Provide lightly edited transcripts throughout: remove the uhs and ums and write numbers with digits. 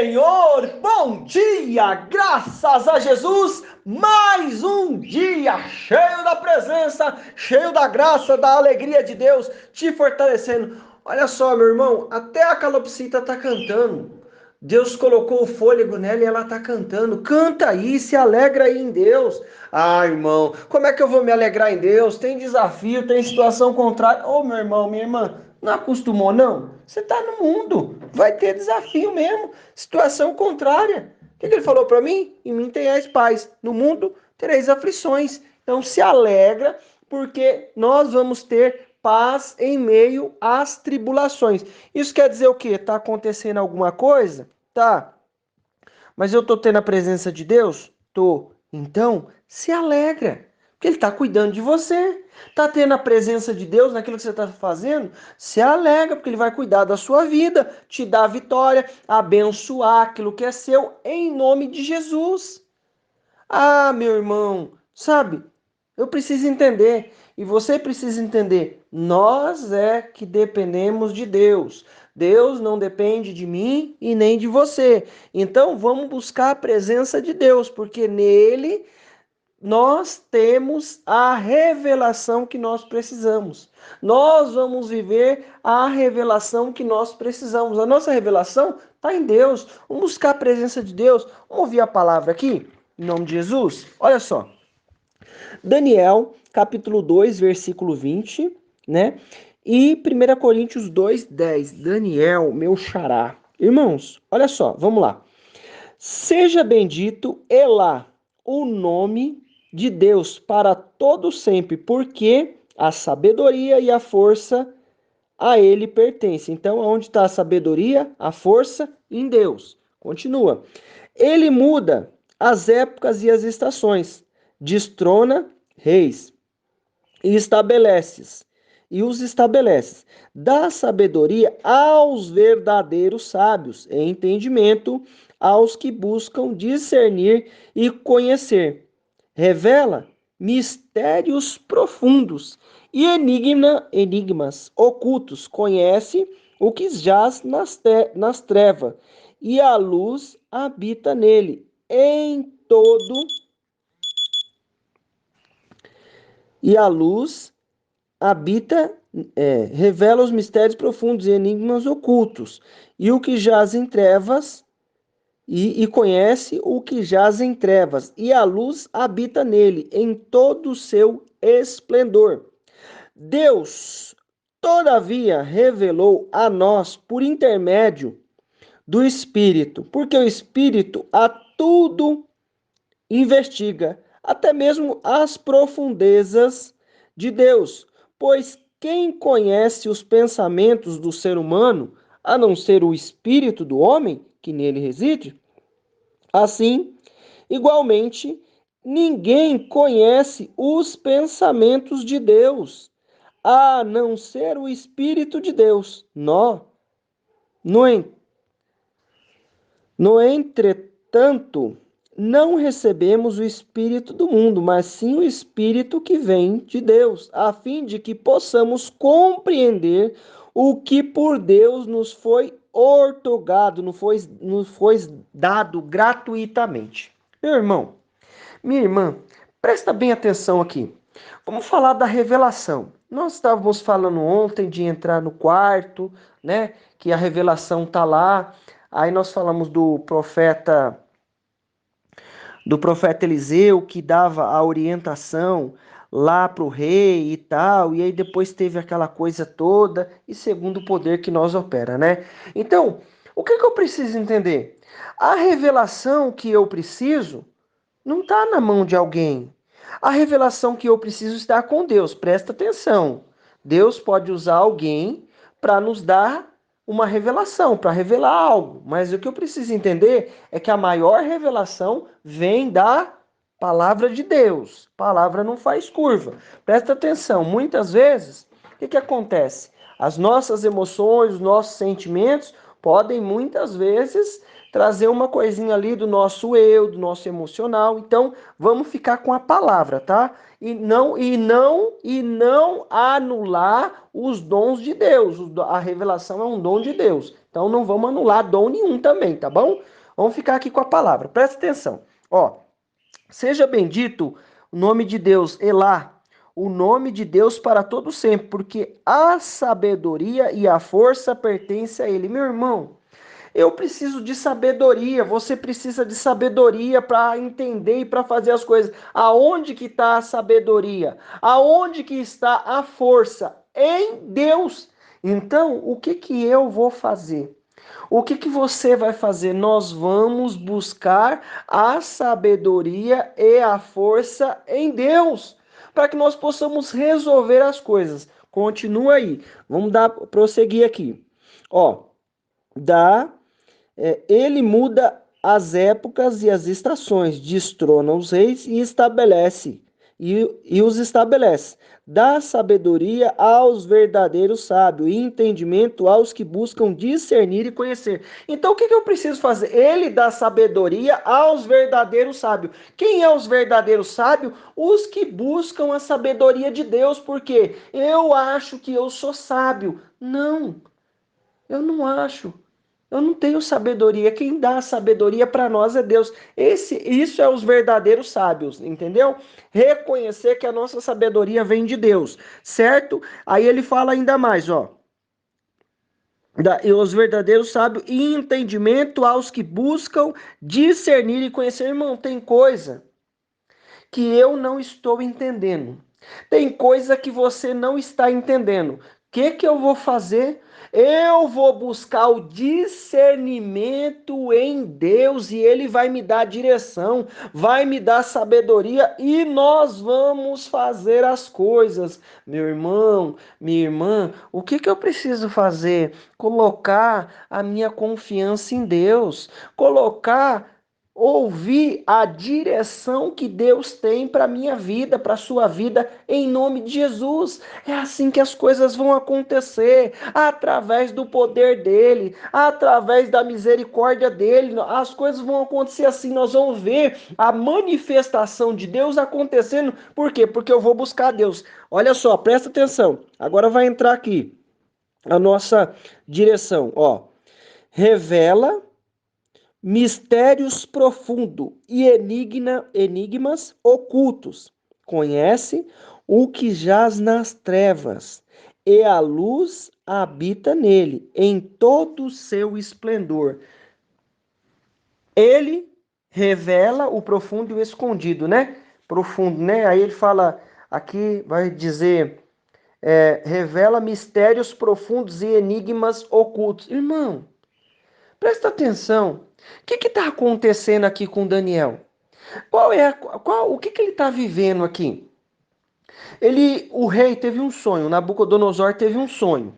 Senhor, bom dia, graças a Jesus, mais um dia cheio da presença, cheio da graça, da alegria de Deus, te fortalecendo. Olha só, meu irmão, até a calopsita tá cantando. Deus colocou o fôlego nela e ela tá cantando. Canta aí, se alegra aí em Deus. Ah, irmão, como é que eu vou me alegrar em Deus? Tem desafio, tem situação contrária. Ô, meu irmão, minha irmã, não acostumou, não? Você tá no mundo, vai ter desafio mesmo, situação contrária. O que ele falou para mim? Em mim tenhais paz, no mundo tereis aflições. Então se alegra, porque nós vamos ter paz em meio às tribulações. Isso quer dizer o quê? Está acontecendo alguma coisa? Tá. Mas eu estou tendo a presença de Deus? Tô. Então, se alegra, porque Ele está cuidando de você. Está tendo a presença de Deus naquilo que você está fazendo? Se alegra, porque Ele vai cuidar da sua vida, te dar a vitória, abençoar aquilo que é seu, em nome de Jesus. Ah, meu irmão, sabe? Eu preciso entender, e você precisa entender, nós é que dependemos de Deus. Deus não depende de mim e nem de você. Então vamos buscar a presença de Deus, porque nele nós temos a revelação que nós precisamos. Nós vamos viver a revelação que nós precisamos. A nossa revelação está em Deus. Vamos buscar a presença de Deus. Vamos ouvir a palavra aqui, em nome de Jesus? Olha só. Daniel, capítulo 2, versículo 20, né? E 1 Coríntios 2, 10. Daniel, meu xará. Irmãos, olha só, vamos lá. Seja bendito Elá, o nome de Deus para todo sempre, porque a sabedoria e a força a ele pertencem. Então, onde está a sabedoria, a força? Em Deus. Continua. Ele muda as épocas e as estações, destrona reis e os estabelece. Dá sabedoria aos verdadeiros sábios e entendimento aos que buscam discernir e conhecer. Revela mistérios profundos e enigmas ocultos. Conhece o que jaz nas trevas e a luz habita nele. Em todo e a luz habita, revela os mistérios profundos e enigmas ocultos, e o que jaz em trevas, e conhece o que jaz em trevas, e a luz habita nele, em todo o seu esplendor. Deus, todavia, revelou a nós por intermédio do Espírito, porque o Espírito a tudo investiga, até mesmo as profundezas de Deus, pois quem conhece os pensamentos do ser humano, a não ser o espírito do homem que nele reside? Assim, igualmente, ninguém conhece os pensamentos de Deus, a não ser o espírito de Deus. No, no entretanto, não recebemos o Espírito do mundo, mas sim o Espírito que vem de Deus, a fim de que possamos compreender o que por Deus nos foi outorgado, nos foi dado gratuitamente. Meu irmão, minha irmã, presta bem atenção aqui. Vamos falar da revelação. Nós estávamos falando ontem de entrar no quarto, né? Que a revelação está lá. Aí nós falamos do profeta Eliseu, que dava a orientação lá para o rei e tal, e aí depois teve aquela coisa toda, e segundo o poder que nós opera, né? Então, o que eu preciso entender? A revelação que eu preciso não está na mão de alguém. A revelação que eu preciso está com Deus. Presta atenção. Deus pode usar alguém para nos dar uma revelação, para revelar algo. Mas o que eu preciso entender é que a maior revelação vem da palavra de Deus. Palavra não faz curva. Presta atenção. Muitas vezes, o que acontece? As nossas emoções, os nossos sentimentos podem muitas vezes trazer uma coisinha ali do nosso eu, do nosso emocional. Então, vamos ficar com a palavra, tá? E não anular os dons de Deus. A revelação é um dom de Deus. Então, não vamos anular dom nenhum também, tá bom? Vamos ficar aqui com a palavra. Presta atenção. Ó, seja bendito o nome de Deus, Elá, o nome de Deus para todo sempre, porque a sabedoria e a força pertencem a Ele. Meu irmão, eu preciso de sabedoria, você precisa de sabedoria para entender e para fazer as coisas. Aonde que está a sabedoria? Aonde que está a força? Em Deus. Então, o que que eu vou fazer? O que que você vai fazer? Nós vamos buscar a sabedoria e a força em Deus, para que nós possamos resolver as coisas. Continua aí. Vamos prosseguir aqui. Ó, dá ele muda as épocas e as estações, destrona os reis e estabelece, e os estabelece. Dá sabedoria aos verdadeiros sábios e entendimento aos que buscam discernir e conhecer. Então, o que eu preciso fazer? Ele dá sabedoria aos verdadeiros sábios. Quem é os verdadeiros sábios? Os que buscam a sabedoria de Deus, porque eu acho que eu sou sábio. Não, eu não acho. Eu não tenho sabedoria. Quem dá a sabedoria para nós é Deus. Isso é os verdadeiros sábios, entendeu? Reconhecer que a nossa sabedoria vem de Deus, certo? Aí ele fala ainda mais, ó. E os verdadeiros sábios e entendimento aos que buscam discernir e conhecer. Irmão, tem coisa que eu não estou entendendo. Tem coisa que você não está entendendo. O que que eu vou fazer? Eu vou buscar o discernimento em Deus e Ele vai me dar direção, vai me dar sabedoria e nós vamos fazer as coisas. Meu irmão, minha irmã, o que que eu preciso fazer? Colocar a minha confiança em Deus, ouvir a direção que Deus tem para a minha vida, para a sua vida, em nome de Jesus. É assim que as coisas vão acontecer, através do poder dele, através da misericórdia dele. As coisas vão acontecer assim, nós vamos ver a manifestação de Deus acontecendo. Por quê? Porque eu vou buscar Deus. Olha só, presta atenção. Agora vai entrar aqui a nossa direção, ó. Revela mistérios profundos e enigmas ocultos. Conhece o que jaz nas trevas, e a luz habita nele, em todo o seu esplendor. Ele revela o profundo e o escondido, né? Profundo, né? Aí ele fala, aqui vai dizer, revela mistérios profundos e enigmas ocultos. Irmão, presta atenção. O que está acontecendo aqui com Daniel? O que ele está vivendo aqui? O rei teve um sonho, Nabucodonosor teve um sonho.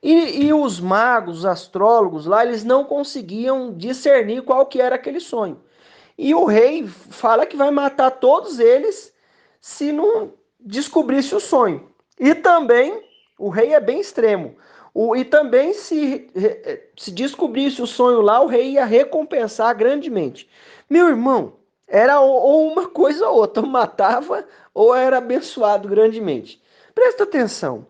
E os magos, os astrólogos lá, eles não conseguiam discernir qual que era aquele sonho. E o rei fala que vai matar todos eles se não descobrisse o sonho. E também, o rei é bem extremo. E também, se descobrisse o sonho lá, o rei ia recompensar grandemente. Meu irmão, era ou uma coisa ou outra, ou matava ou era abençoado grandemente. Presta atenção.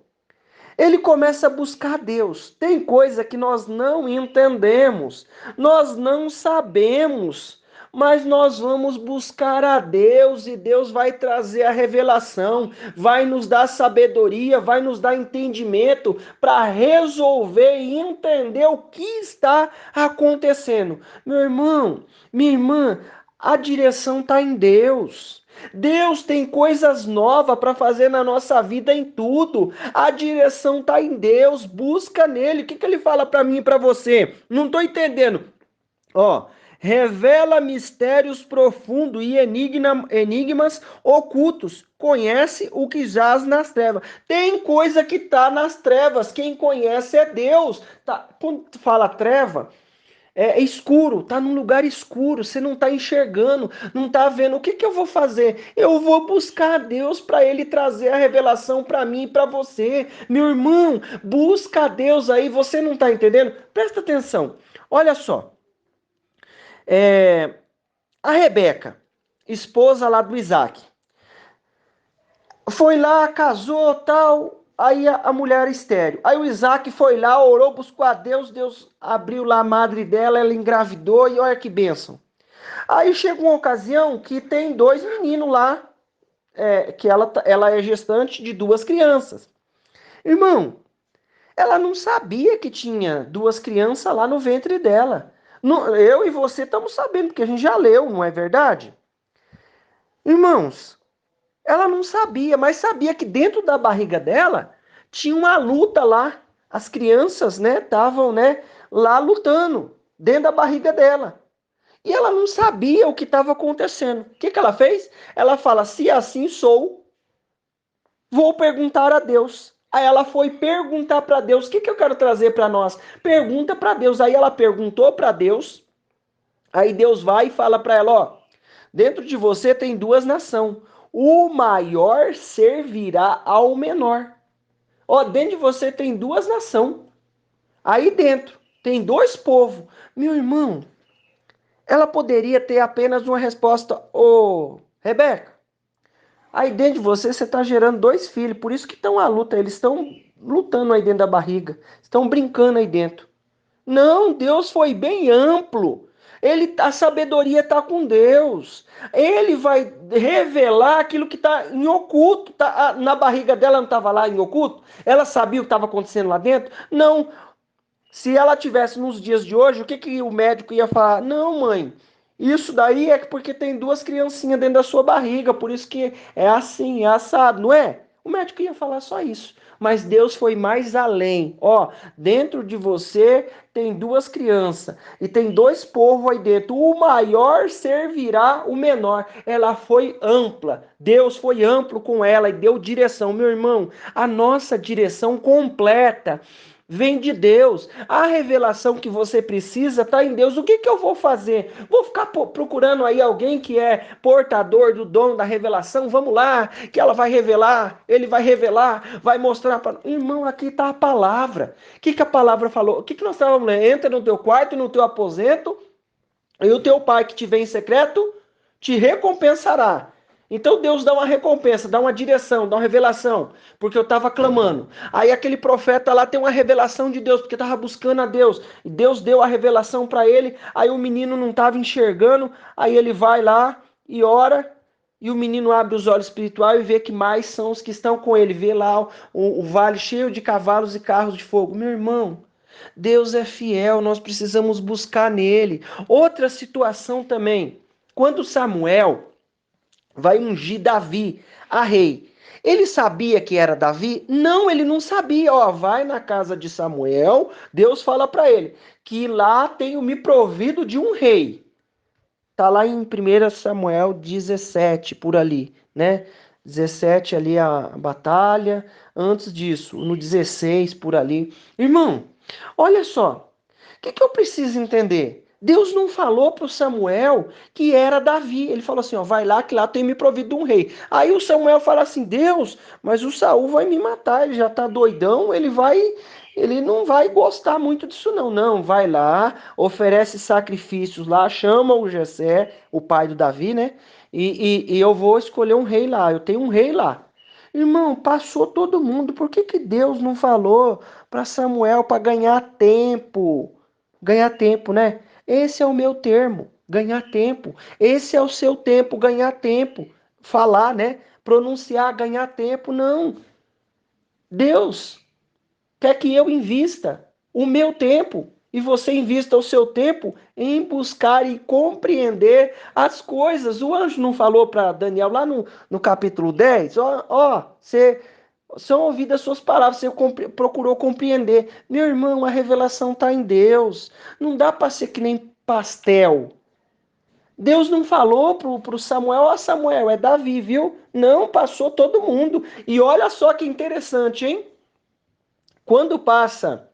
Ele começa a buscar Deus. Tem coisa que nós não entendemos, nós não sabemos, mas nós vamos buscar a Deus e Deus vai trazer a revelação, vai nos dar sabedoria, vai nos dar entendimento para resolver e entender o que está acontecendo. Meu irmão, minha irmã, a direção está em Deus. Deus tem coisas novas para fazer na nossa vida em tudo. A direção está em Deus. Busca nele. O que ele fala para mim e para você? Não estou entendendo. Ó, revela mistérios profundos e enigmas ocultos. Conhece o que jaz nas trevas. Tem coisa que está nas trevas. Quem conhece é Deus. Tá, quando fala treva, é escuro, tá num lugar escuro, você não tá enxergando, não tá vendo. O que que eu vou fazer? Eu vou buscar a Deus para ele trazer a revelação para mim e para você. Meu irmão, busca a Deus aí, você não tá entendendo? Presta atenção. Olha só. A Rebeca, esposa lá do Isaac, foi lá, casou, tal. Aí a mulher era estéril. Aí o Isaac foi lá, orou, buscou a Deus, Deus abriu lá a madre dela, ela engravidou e olha que bênção. Aí chega uma ocasião que tem dois meninos lá, que ela é gestante de duas crianças. Irmão, ela não sabia que tinha duas crianças lá no ventre dela. Eu e você estamos sabendo, porque a gente já leu, não é verdade? Irmãos, ela não sabia, mas sabia que dentro da barriga dela tinha uma luta lá. As crianças, né, estavam, né, lá lutando dentro da barriga dela. E ela não sabia o que estava acontecendo. O que ela fez? Ela fala: se assim sou, vou perguntar a Deus. Aí ela foi perguntar para Deus. O que eu quero trazer para nós? Pergunta para Deus. Aí ela perguntou para Deus. Aí Deus vai e fala para ela: ó, dentro de você tem duas nações. O maior servirá ao menor. Ó, dentro de você tem duas nações. Aí dentro tem dois povos. Meu irmão, ela poderia ter apenas uma resposta: ô, Rebeca, aí dentro de você está gerando dois filhos, por isso que estão à luta, eles estão lutando aí dentro da barriga, estão brincando aí dentro. Não, Deus foi bem amplo. A sabedoria está com Deus. Ele vai revelar aquilo que está em oculto. Na barriga dela não estava lá em oculto? Ela sabia o que estava acontecendo lá dentro? Não. Se ela tivesse nos dias de hoje, o que o médico ia falar? Não, mãe, isso daí é porque tem duas criancinhas dentro da sua barriga, por isso que é assim, é assado, não é? O médico ia falar só isso. Mas Deus foi mais além. Ó, dentro de você tem duas crianças e tem dois povos aí dentro. O maior servirá o menor. Ela foi ampla. Deus foi amplo com ela e deu direção. Meu irmão, a nossa direção completa vem de Deus. A revelação que você precisa está em Deus. O que eu vou fazer? Vou ficar procurando aí alguém que é portador do dom da revelação? Vamos lá, que ela vai revelar, ele vai revelar, vai mostrar para... Irmão, aqui está a palavra. O que a palavra falou? O que nós estávamos lendo? Entra no teu quarto, no teu aposento, e o teu pai que te vê em secreto te recompensará. Então Deus dá uma recompensa, dá uma direção, dá uma revelação, porque eu estava clamando. Aí aquele profeta lá tem uma revelação de Deus, porque estava buscando a Deus. E Deus deu a revelação para ele, aí o menino não estava enxergando, aí ele vai lá e ora, e o menino abre os olhos espirituais e vê que mais são os que estão com ele. Vê lá o vale cheio de cavalos e carros de fogo. Meu irmão, Deus é fiel, nós precisamos buscar nele. Outra situação também, quando Samuel vai ungir Davi a rei. Ele sabia que era Davi? Não, ele não sabia. Ó, vai na casa de Samuel, Deus fala para ele que lá tenho me provido de um rei. Tá lá em 1 Samuel 17, por ali, né? 17 ali a batalha, antes disso, no 16 por ali. Irmão, olha só, o que eu preciso entender? Deus não falou para o Samuel que era Davi. Ele falou assim, ó, vai lá que lá tem me provido um rei. Aí o Samuel fala assim, Deus, mas o Saul vai me matar, ele já tá doidão, ele não vai gostar muito disso não. Não, vai lá, oferece sacrifícios lá, chama o Jessé, o pai do Davi, né? E eu vou escolher um rei lá, eu tenho um rei lá. Irmão, passou todo mundo, por que Deus não falou para Samuel para ganhar tempo? Ganhar tempo, né? Esse é o meu termo, ganhar tempo. Esse é o seu tempo, ganhar tempo. Falar, né? Pronunciar, ganhar tempo. Não. Deus quer que eu invista o meu tempo e você invista o seu tempo em buscar e compreender as coisas. O anjo não falou para Daniel lá no capítulo 10? Você são ouvidas as suas palavras, você procurou compreender. Meu irmão, a revelação está em Deus. Não dá para ser que nem pastel. Deus não falou pro Samuel, ó Samuel, é Davi, viu? Não, passou todo mundo. E olha só que interessante, hein? Quando passa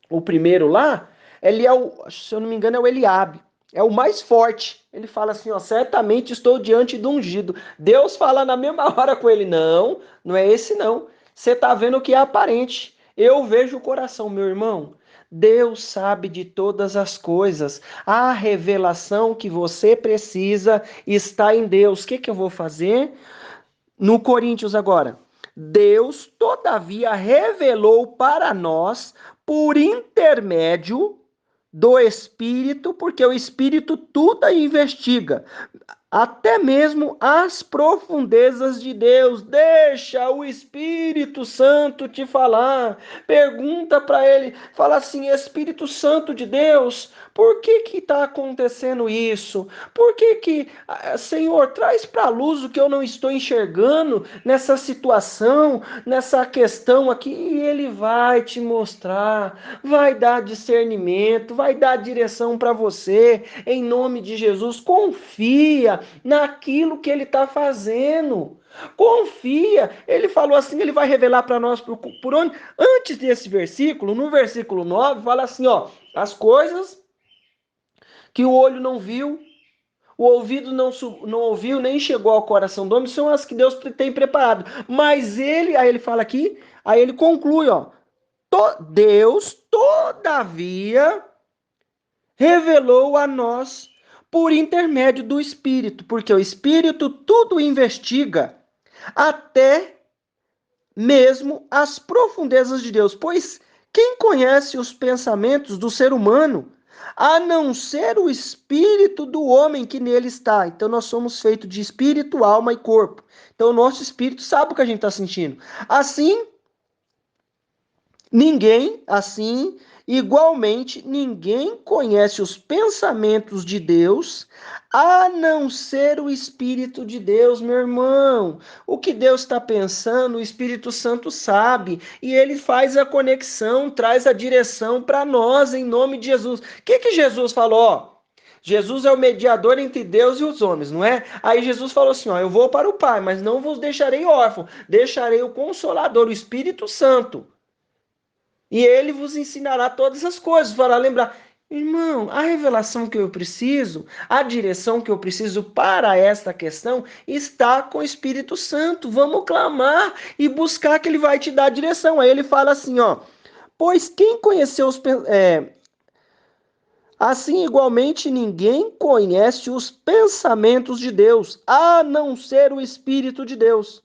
o primeiro lá, ele é se eu não me engano, é o Eliabe. É o mais forte. Ele fala assim, ó, certamente estou diante do ungido. Deus fala na mesma hora com ele, não, não é esse não. Você está vendo o que é aparente. Eu vejo o coração, meu irmão. Deus sabe de todas as coisas. A revelação que você precisa está em Deus. O que eu vou fazer? No Coríntios agora. Deus, todavia, revelou para nós, por intermédio do Espírito, porque o Espírito tudo investiga, até mesmo as profundezas de Deus. Deixa o Espírito Santo te falar. Pergunta para ele, fala assim: Espírito Santo de Deus, por que está acontecendo isso? Por que, Senhor, traz para a luz o que eu não estou enxergando nessa situação, nessa questão aqui, e ele vai te mostrar, vai dar discernimento, vai dar direção para você, em nome de Jesus. Confia naquilo que ele está fazendo. Confia. Ele falou assim, ele vai revelar para nós por onde. Antes desse versículo, no versículo 9, fala assim, ó: as coisas que o olho não viu, o ouvido não ouviu, nem chegou ao coração do homem, são as que Deus tem preparado. Mas ele, aí ele fala aqui, aí ele conclui, ó: Deus, todavia, revelou a nós por intermédio do Espírito, porque o Espírito tudo investiga, até mesmo as profundezas de Deus. Pois quem conhece os pensamentos do ser humano, a não ser o espírito do homem que nele está? Então nós somos feitos de espírito, alma e corpo. Então o nosso espírito sabe o que a gente está sentindo. Igualmente, ninguém conhece os pensamentos de Deus, a não ser o Espírito de Deus, meu irmão. O que Deus está pensando, o Espírito Santo sabe, e ele faz a conexão, traz a direção para nós, em nome de Jesus. O que Jesus falou? Ó, Jesus é o mediador entre Deus e os homens, não é? Aí Jesus falou assim, ó: eu vou para o Pai, mas não vos deixarei órfão, deixarei o Consolador, o Espírito Santo. E ele vos ensinará todas as coisas, fará lembrar. Irmão, a revelação que eu preciso, a direção que eu preciso para esta questão está com o Espírito Santo. Vamos clamar e buscar que ele vai te dar a direção. Aí ele fala assim, ó: pois quem conheceu assim, igualmente, ninguém conhece os pensamentos de Deus, a não ser o Espírito de Deus.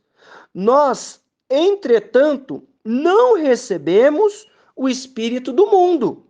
Nós, entretanto, não recebemos o Espírito do mundo,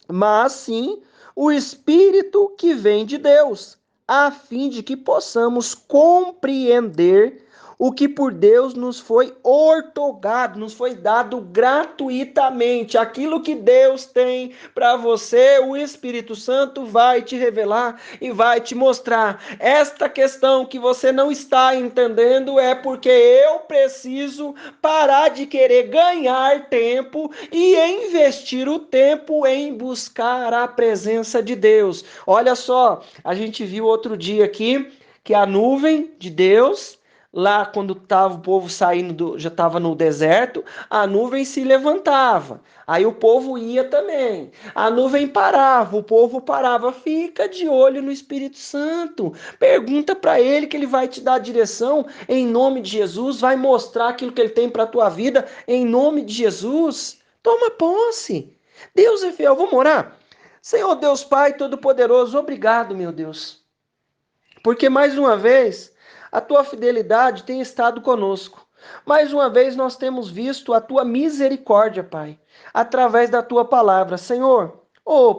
mas sim o Espírito que vem de Deus, a fim de que possamos compreender o que por Deus nos foi outorgado, nos foi dado gratuitamente. Aquilo que Deus tem para você, o Espírito Santo vai te revelar e vai te mostrar. Esta questão que você não está entendendo é porque eu preciso parar de querer ganhar tempo e investir o tempo em buscar a presença de Deus. Olha só, a gente viu outro dia aqui que a nuvem de Deus, lá quando estava o povo saindo, já estava no deserto, a nuvem se levantava. Aí o povo ia também. A nuvem parava, o povo parava. Fica de olho no Espírito Santo. Pergunta para ele que ele vai te dar a direção em nome de Jesus, vai mostrar aquilo que ele tem para a tua vida em nome de Jesus. Toma posse. Deus é fiel. Vamos orar? Senhor Deus Pai Todo-Poderoso, obrigado, meu Deus. Porque mais uma vez a tua fidelidade tem estado conosco. Mais uma vez nós temos visto a tua misericórdia, Pai, através da tua palavra. Senhor,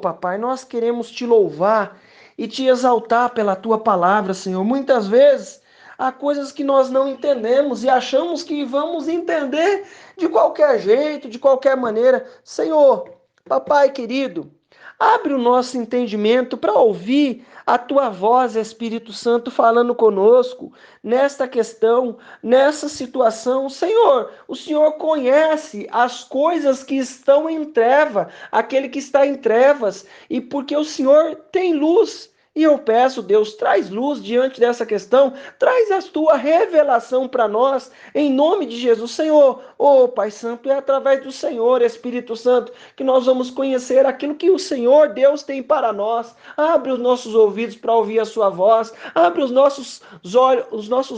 papai, nós queremos te louvar e te exaltar pela tua palavra, Senhor. Muitas vezes há coisas que nós não entendemos e achamos que vamos entender de qualquer jeito, de qualquer maneira. Senhor, papai querido, abre o nosso entendimento para ouvir a tua voz, Espírito Santo, falando conosco nesta questão, nessa situação. Senhor, o Senhor conhece as coisas que estão em treva, aquele que está em trevas, e porque o Senhor tem luz. E eu peço, Deus, traz luz diante dessa questão, traz a tua revelação para nós, em nome de Jesus. Senhor, Pai Santo, é através do Senhor, Espírito Santo, que nós vamos conhecer aquilo que o Senhor, Deus, tem para nós. Abre os nossos ouvidos para ouvir a sua voz, abre os nossos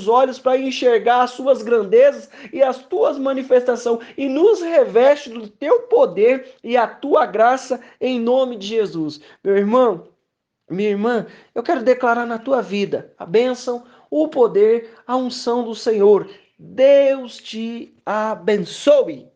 olhos para enxergar as suas grandezas e as tuas manifestações, e nos reveste do teu poder e a tua graça, em nome de Jesus. Meu irmão, minha irmã, eu quero declarar na tua vida a bênção, o poder, a unção do Senhor. Deus te abençoe.